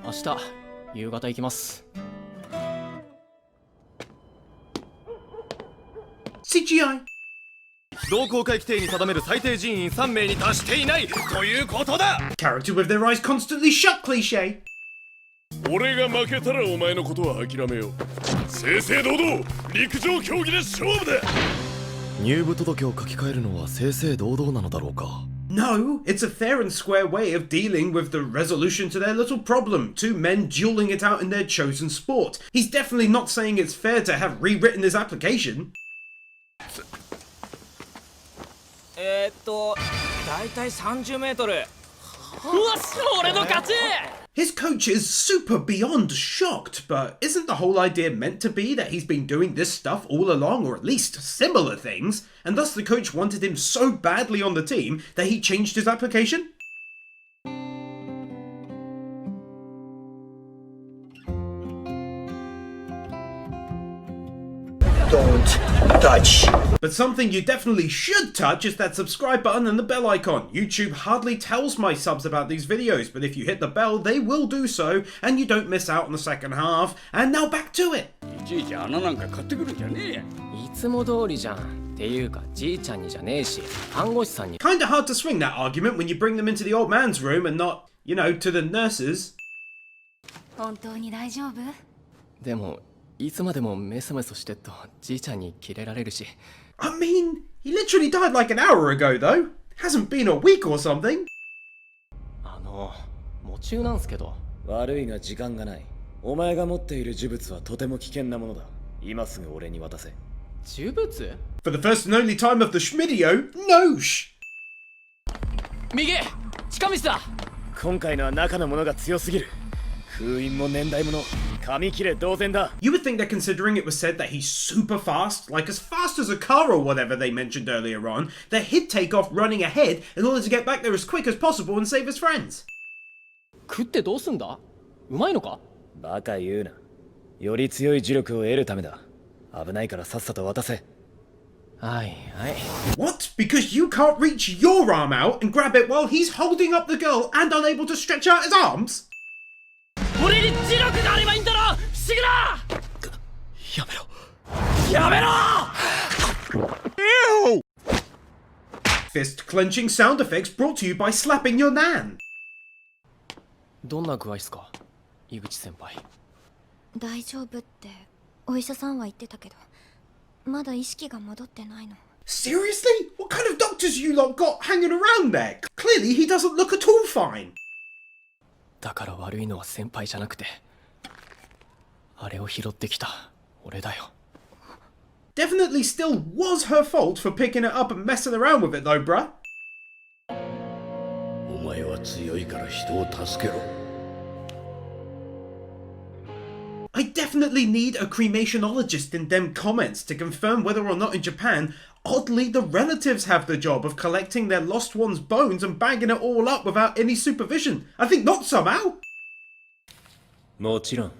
明日夕方行きます。 CGI 同好会規定に定める最低人員3名に達していないということだ。 Character with their eyes constantly shut cliché. 俺が負けたらお前のことは諦めよう。正々堂々陸上競技で勝負だ。入部届を書き換えるのは正々堂々なのだろうか。 No, it's a fair and square way of dealing with the resolution to their little problem. Two men dueling it out in their chosen sport. He's definitely not saying it's fair to have rewritten his application. だいたい30メートル。うわっ、俺の勝ち！ His coach is super beyond shocked, but isn't the whole idea meant to be that he's been doing this stuff all along, or at least similar things, and thus the coach wanted him so badly on the team that he changed his application? Don't touch. But something you definitely should touch is that subscribe button and the bell icon. YouTube hardly tells my subs about these videos, but if you hit the bell, they will do so, and you don't miss out on the second half. And now back to it. いちいち穴なんか買ってくるんじゃねえや。いつも通りじゃん。っていうか、じいちゃんにじゃねえし、看護師さんに。 Kinda hard to swing that argument when you bring them into the old man's room and not, you know, to the nurses. 本当に大丈夫？でも、いつまでもメソメソしてっとじいちゃんにキレられるし。 I mean, he literally died like an hour ago, though. Hasn't been a week or something. 夢中なんすけど。悪いが時間がない。お前が持っている呪物はとても危険なものだ。今すぐ俺に渡せ。呪物？ For the first and only time of the Schmidio, Noosh! 右！近道だ！今回のは中のものが強すぎる。封印も年代もの。紙切れ同然だ。 You would think that considering it was said that he's super fast, like as fast as a car or whatever they mentioned earlier on, that he'd take off running ahead in order to get back there as quick as possible and save his friends. 食ってどうすんだ？うまいのか？バカ言うな。より強い呪力を得るためだ。危ないからさっさと渡せ。はいはい。 What? Because you can't reach your arm out and grab it while he's holding up the girl and unable to stretch out his arms? 俺に磁力があればいいんだろ！不思議だ！やめろ！やめろ！ Fist clenching sound effects brought to you by slapping your nan. どんな具合っすか？井口先輩。大丈夫ってお医者さんは言ってたけど、まだ意識が戻ってないの。 Seriously? What kind of doctors you lot got hanging around there? Clearly he doesn't look at all fine. だから悪いのは先輩じゃなくて、あれを拾ってきた俺だよ。 Definitely still was her fault for picking it up and messing around with it though, bruh. お前は強いから人を助けろ。 I definitely need a cremationologist in them comments to confirm whether or not in Japan, oddly the relatives have the job of collecting their lost one's bones and bagging it all up without any supervision. I think not somehow. もちろん。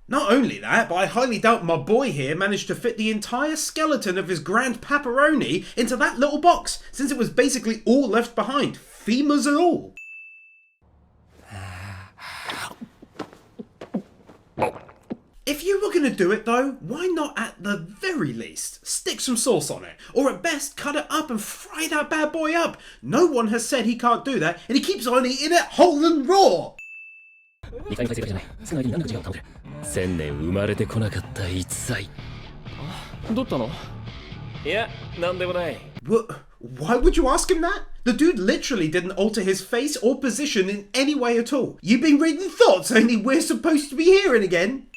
Not only that, but I highly doubt my boy here managed to fit the entire skeleton of his grand pepperoni into that little box, since it was basically all left behind, femurs and all. If you were gonna do it though, why not at the very least stick some sauce on it? Or at best cut it up and fry that bad boy up. No one has said he can't do that, and he keeps on eating it whole and raw. 2回目再生じゃない。すぐに何らか違うを保てる。1000年生まれてこなかった逸材。どうったの？いや、なんでもない。 Why would you ask him that? The dude literally didn't alter his face or position in any way at all. You've been reading thoughts only we're supposed to be hearing again.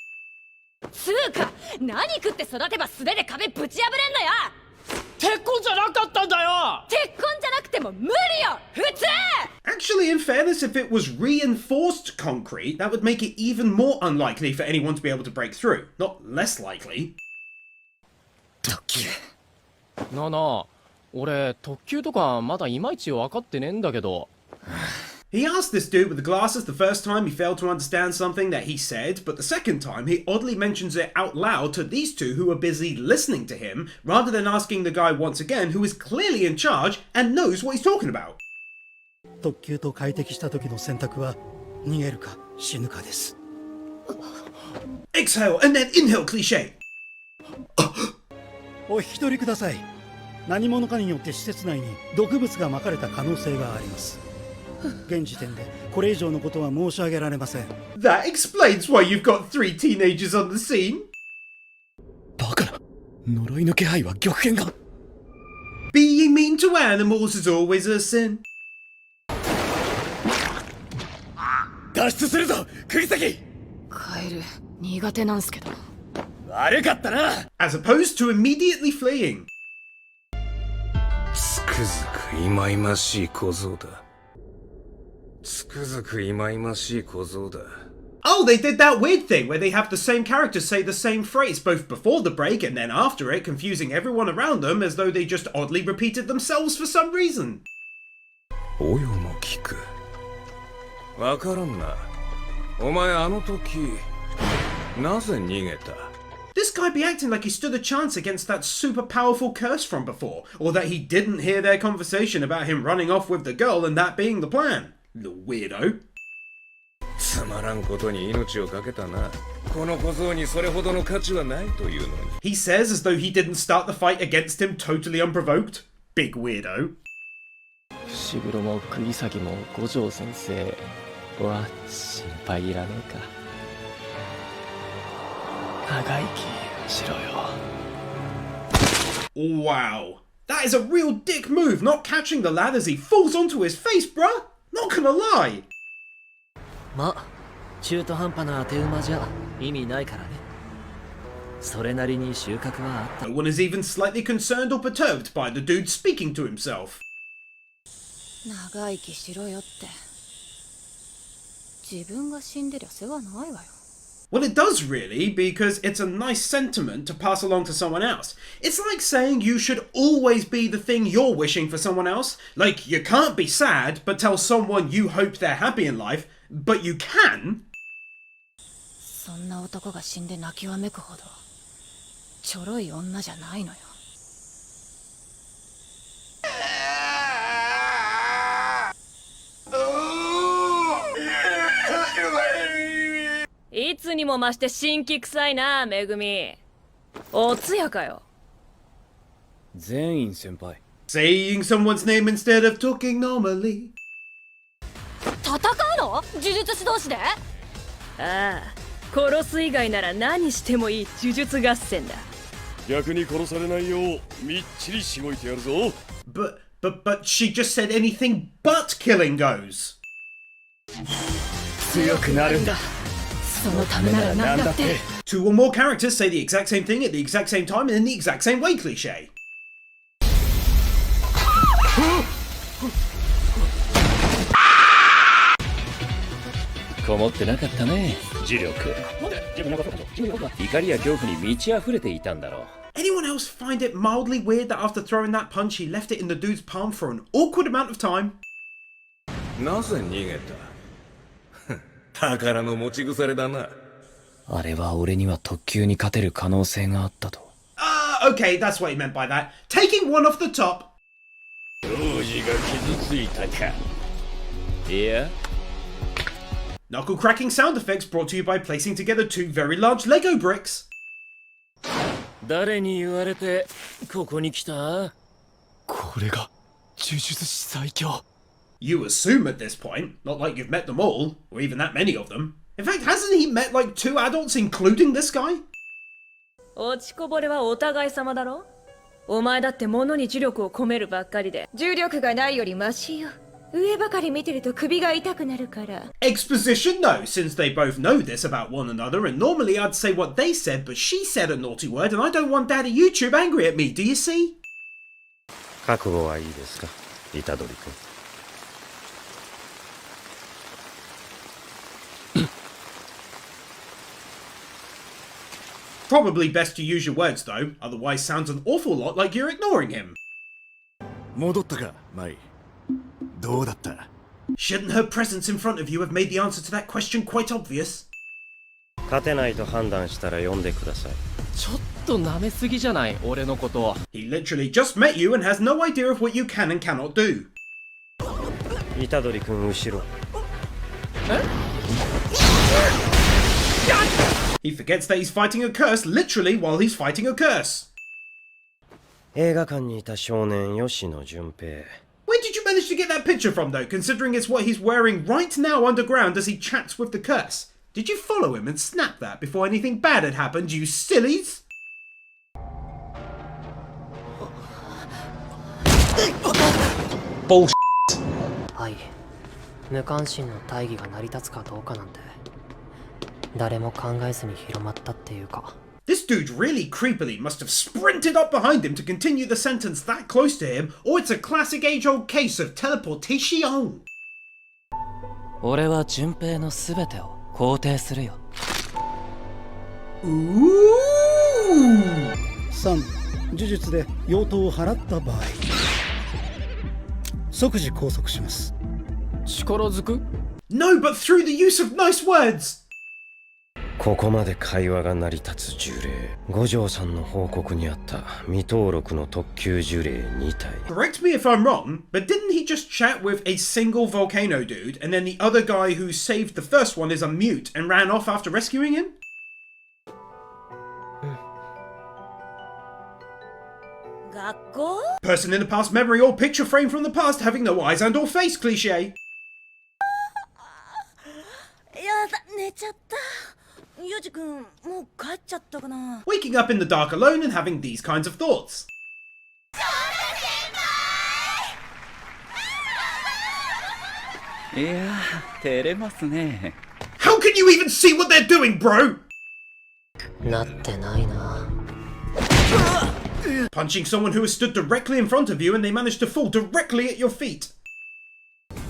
つうか、何食って育てば素手で壁ぶち破れんのよ！鉄痕じゃなかったんだよ！鉄痕じゃなくても無理よ！普通！ Actually, in fairness, if it was reinforced concrete, that would make it even more unlikely for anyone to be able to break through. Not less likely. なあなあ、俺特急とかまだいまいち分かってねえんだけど。He asked this dude with the glasses the first time he failed to understand something that he said, but the second time he oddly mentions it out loud to these two who are busy listening to him, rather than asking the guy once again who is clearly in charge and knows what he's talking about. 特急と快適した時の選択は逃げるか死ぬかです。 Exhale and then inhale cliche. お引き取りください。何者かによって施設内に毒物が撒かれた可能性があります。現時点でこれ以上のことは申し上げられません。 That explains why you've got 3 teenagers on the scene. バカな。呪いの気配は極限が。Being mean to animals is always a sin. 脱出するぞ、釘崎。カエル苦手なんすけど。悪かったな。As opposed to immediately fleeing. つくづく忌々しい小僧だ。つくづく忌々しい小僧だ。 Oh, they did that weird thing where they have the same characters say the same phrase both before the break and then after it, confusing everyone around them as though they just oddly repeated themselves for some reason. およも聞く。わからんな。お前あの時、なぜ逃げた？ This guy be acting like he stood a chance against that super powerful curse from before, or that he didn't hear their conversation about him running off with the girl and that being the plan. The weirdo. つまらんことに命をかけたな。この小僧にそれほどの価値はないというのに。 He says as though he didn't start the fight against him totally unprovoked. Big weirdo. 伏黒も釘崎も五条先生は心配いらねえか。長生きしろよ。 Wow. That is a real dick move, not catching the lad as he falls onto his face, bruh. Not gonna lie. まあ中途半端な当て馬じゃ意味ないからね。それなりに収穫はあった。 No one is even slightly concerned or perturbed by the dude speaking to himself. 長生きしろよって。自分が死んでりゃ世話ないわよ。 Well, it does really, because it's a nice sentiment to pass along to someone else. It's like saying you should always be the thing you're wishing for someone else. Like, you can't be sad, but tell someone you hope they're happy in life, but you can. そんな男が死んで泣きわめくほどちょろい女じゃないのよ。いつにも増して辛気臭いな、めぐみ。おつやかよ。全員先輩。 Saying someone's name instead of talking normally. 戦うの？呪術師同士で？ああ、殺す以外なら何してもいい呪術合戦だ。逆に殺されないようみっちりしごいてやるぞ。But she just said anything but killing goes. 強くなるんだ。そのためなら何だって。 Two or more characters say the exact same thing at the exact same time and in the exact same way cliche. こもってなかったね、磁力。怒りや恐怖に満ち溢れていたんだろう。 Anyone else find it mildly weird that after throwing that punch he left it in the dude's palm for an awkward amount of time? なぜ逃げた？宝の持ち腐れだな。あれは俺には特急に勝てる可能性があったと。Okay, that's what he meant by that. Taking one off the top. 王子が傷ついたか。いや。 Knuckle cracking sound effects brought to you by placing together two very large Lego bricks. 誰に言われてここに来た？これが呪術師最強。 You assume at this point, not like you've met them all, or even that many of them. In fact, hasn't he met like 2 adults including this guy? 落ちこぼれはお互い様だろ。お前だって物に呪力を込めるばっかりで重力がないよりマシよ。上ばかり見てると首が痛くなるから。 Exposition though, since they both know this about one another, and normally I'd say what they said, but she said a naughty word, and I don't want Daddy YouTube angry at me, do you see? 覚悟はいいですか、虎杖君。Probably best to use your words though, otherwise sounds an awful lot like you're ignoring him. 戻ったか、マイ。どうだった？ Shouldn't her presence in front of you have made the answer to that question quite obvious? 勝てないと判断したら読んでください。ちょっと舐めすぎじゃない、俺のこと。 He literally just met you and has no idea of what you can and cannot do. 虎杖君後ろ。 He forgets that he's fighting a curse literally while he's fighting a curse. 映画館にいた少年吉野純平。 Where did you manage to get that picture from though, considering it's what he's wearing right now underground as he chats with the curse? Did you follow him and snap that before anything bad had happened, you sillies? Bullshit. はい。無関心の大義が成り立つかどうかなんて誰も考えずに広まったっていうか。 This dude really creepily must have sprinted up behind him to continue the sentence that close to him, or it's a classic age-old case of teleportation. 俺は順平の全てを肯定するよ。 3. 呪術で妖刀を払った場合即時拘束します。力づく No, but through the use of nice words. ここまで会話が成り立つ呪霊。五条さんの報告にあった未登録の特級呪霊2体。 Correct me if I'm wrong, but didn't he just chat with a single volcano dude, and then the other guy who saved the first one is a mute and ran off after rescuing him? 学校 Person in the past memory or picture frame from the past having no eyes and or face cliche. やだ、寝ちゃった。ユージ君、もう帰っちゃったかな。 Waking up in the dark alone and having these kinds of thoughts. いや、照れますね。 How can you even see what they're doing, bro? なってないな。 Punching someone who has stood directly in front of you and they managed to fall directly at your feet.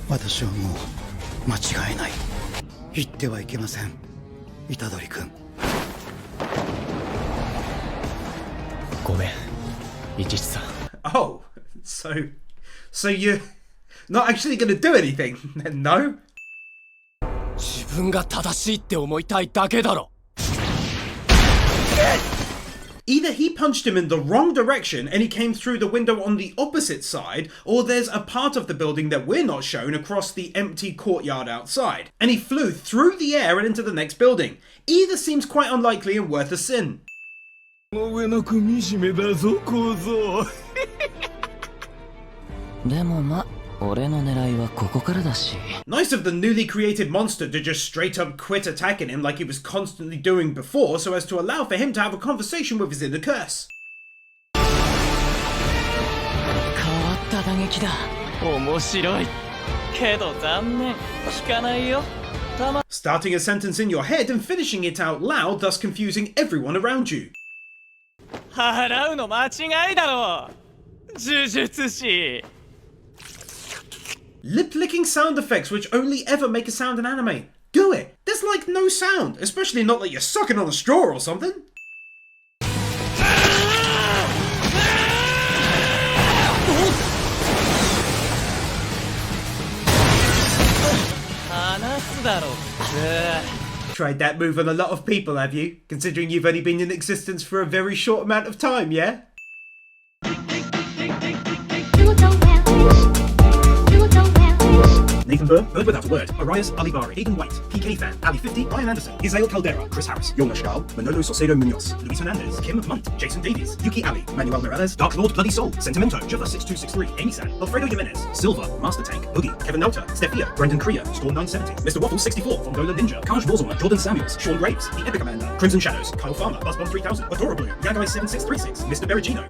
私はもう間違いない。言ってはいけません。虎杖君。ごめん、一さん。 Oh, so you're not actually going to do anything, no? 自分が正しいって思いたいだけだろ。Either he punched him in the wrong direction and he came through the window on the opposite side, or there's a part of the building that we're not shown across the empty courtyard outside, and he flew through the air and into the next building. Either seems quite unlikely and worth a sin. 上の組締めだぞ小僧。でもま、俺の狙いはここからだし。 Nice of the newly created monster to just straight up quit attacking him like he was constantly doing before, so as to allow for him to have a conversation with his inner curse. 変わった打撃だ。面白い。けど残念。効かないよ。Starting a sentence in your head and finishing it out loud, thus confusing everyone around you. 払うの間違いだろ。呪術師。 Lip-licking sound effects which only ever make a sound in anime. Do it! There's like no sound, especially not like you're sucking on a straw or something. Tried that move on a lot of people, have you? Considering you've only been in existence for a very short amount of time, yeah? Nathan Burr, Bird Without a Word, Arias Alibari, Aidan White, PK Fan, Ali 50, Ryan Anderson, Isael Caldera, Chris Harris, Jonas Stahl, Manolo Saucedo Munoz, Luis Hernandez, Kim Munt, Jason Davies, Yuki Ali, Manuel Morales, Dark Lord Bloody Soul, Sentimento, Java6263, Amy San, Alfredo Jimenez, Silva, Master Tank, Boogie, Kevin Nauta, Stefia, Brendan Kriya, Storm 970, Mr. Waffle 64, Fongola Ninja, Kaj Warzone, Jordan Samuels, Sean Graves, The Epic Amanda, Crimson Shadows, Kyle Farmer, Buzzbomb 3000, Adora Blue, Yagai 7636, Mr. Berigino.